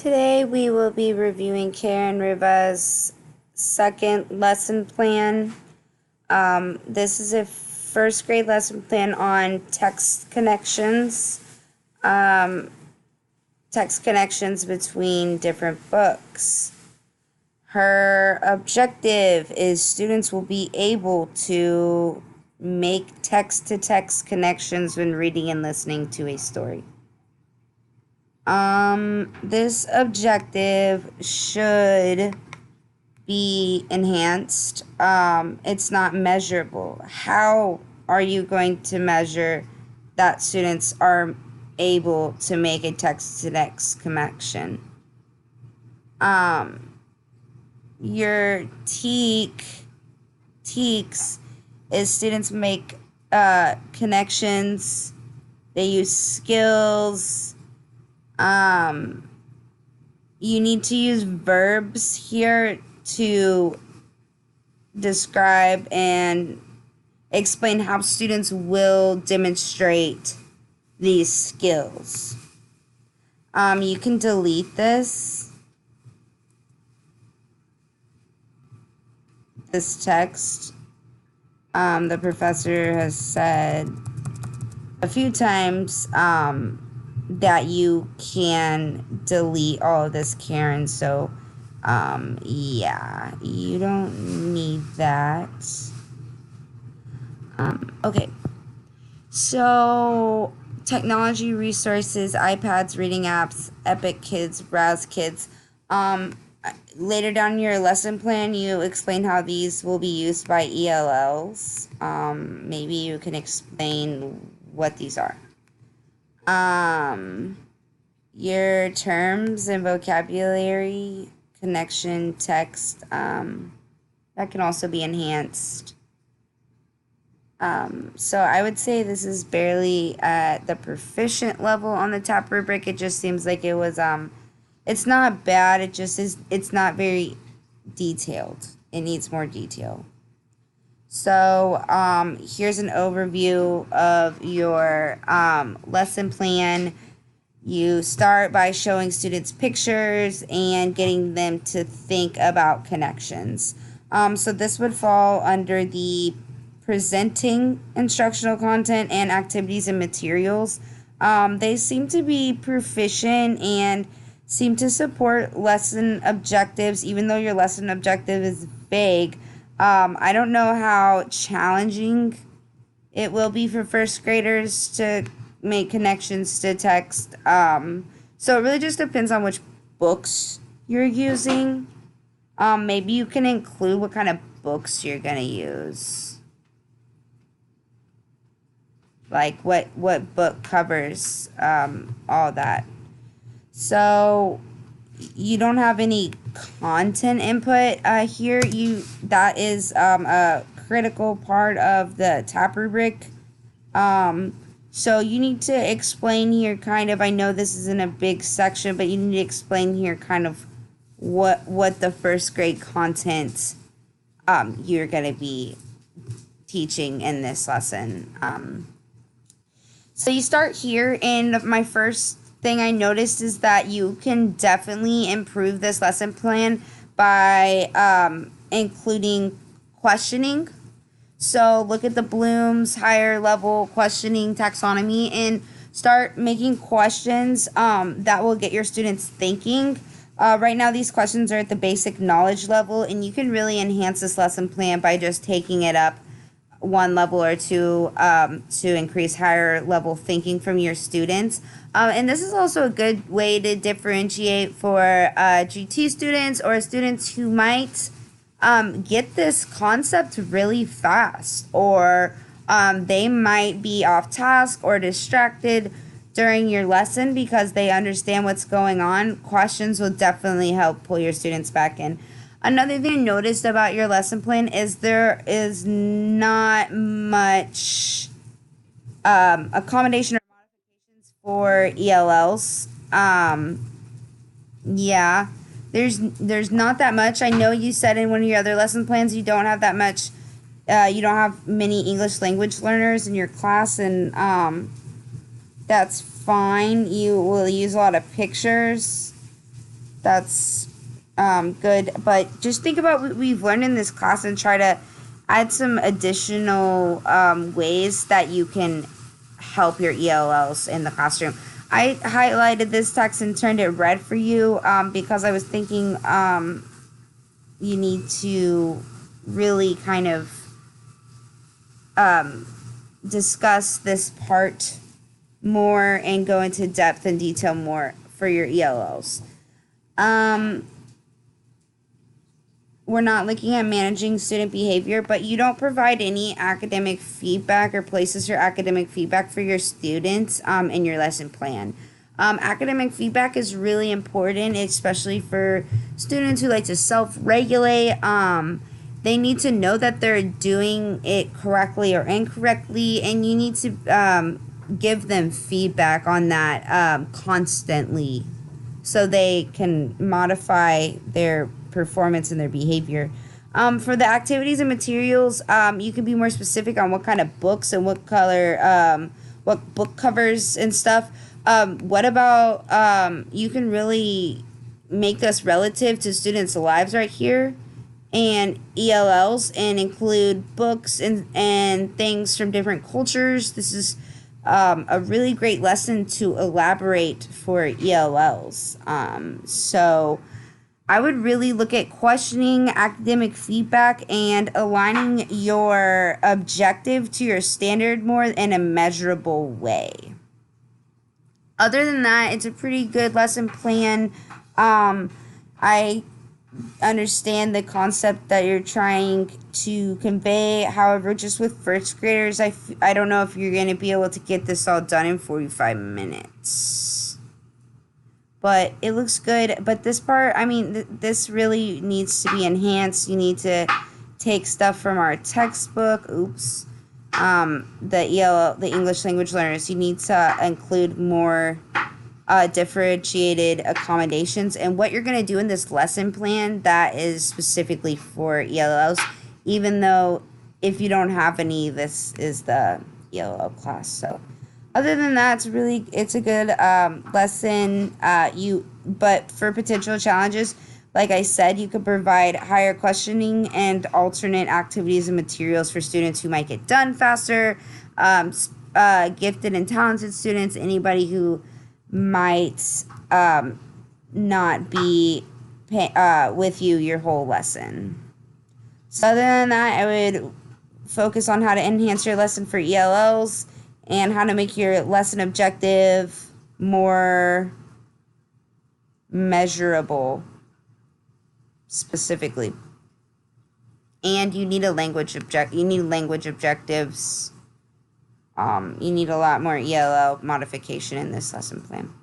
Today we will be reviewing Karen Rivas' second lesson plan. This is a first grade lesson plan on text connections between different books. Her objective is students will be able to make text-to-text connections when reading and listening to a story. This objective should be enhanced. It's not measurable. How are you going to measure that students are able to make a text-to-text connection? Your TEKS is students make connections. They use skills. You need to use verbs here to describe and explain how students will demonstrate these skills. You can delete this text. The professor has said a few times that you can delete all of this, Karen, so yeah, you don't need that. Okay, so technology resources, iPads, reading apps, Epic Kids, Browse Kids. Later down in your lesson plan, you explain how these will be used by ELLs. Maybe you can explain what these are. Your terms and vocabulary, connection, text, that can also be enhanced. So I would say this is barely at the proficient level on the top rubric. It just seems like it was, it's not bad, it just is, it's not very detailed. It needs more detail. So here's an overview of your lesson plan. You start by showing students pictures and getting them to think about connections. So this would fall under the presenting instructional content and activities and materials. They seem to be proficient and seem to support lesson objectives, even though your lesson objective is vague. I don't know how challenging it will be for first graders to make connections to text. So it really just depends on which books you're using. Maybe you can include what kind of books you're going to use. Like what book covers all that. So you don't have any content input here. That is a critical part of the TAP rubric. So you need to explain here kind of, I know this isn't a big section, but you need to explain here kind of what the first grade content you're going to be teaching in this lesson. So you start here, and my first thing I noticed is that you can definitely improve this lesson plan by including questioning. So look at the Bloom's higher level questioning taxonomy and start making questions that will get your students thinking. Right now these questions are at the basic knowledge level, and you can really enhance this lesson plan by just taking it up one level or two to increase higher level thinking from your students. And this is also a good way to differentiate for GT students or students who might get this concept really fast, or they might be off task or distracted during your lesson because they understand what's going on. Questions will definitely help pull your students back in. Another thing I noticed about your lesson plan is there is not much accommodation or modifications for ELLs. Yeah, there's not that much. I know you said in one of your other lesson plans you don't have that much. You don't have many English language learners in your class, and that's fine. You will use a lot of pictures. that's good. But just think about what we've learned in this class and try to add some additional ways that you can help your ELLs in the classroom. I highlighted this text and turned it red for you because I was thinking you need to really kind of discuss this part more and go into depth and detail more for your ELLs. We're not looking at managing student behavior, but you don't provide any academic feedback or places for academic feedback for your students in your lesson plan. Academic feedback is really important, especially for students who like to self-regulate. They need to know that they're doing it correctly or incorrectly, and you need to give them feedback on that constantly so they can modify their performance and their behavior. For the activities and materials, you can be more specific on what kind of books and what color, what book covers and stuff. What about you can really make this relative to students' lives right here and ELLs and include books and things from different cultures. This is a really great lesson to elaborate for ELLs. So I would really look at questioning academic feedback and aligning your objective to your standard more in a measurable way. Other than that, it's a pretty good lesson plan. I understand the concept that you're trying to convey. However, just with first graders, I don't know if you're going to be able to get this all done in 45 minutes. But it looks good. But this part, I mean, this really needs to be enhanced. You need to take stuff from our textbook. Oops. The English language learners. You need to include more differentiated accommodations. And what you're going to do in this lesson plan, that is specifically for ELLs. Even though if you don't have any, this is the ELL class. So other than that, it's a good lesson. But for potential challenges, like I said, you could provide higher questioning and alternate activities and materials for students who might get done faster, gifted and talented students, anybody who might not be with you your whole lesson. So other than that, I would focus on how to enhance your lesson for ELLs and how to make your lesson objective more measurable specifically. And you need language objectives. You need a lot more ELL modification in this lesson plan.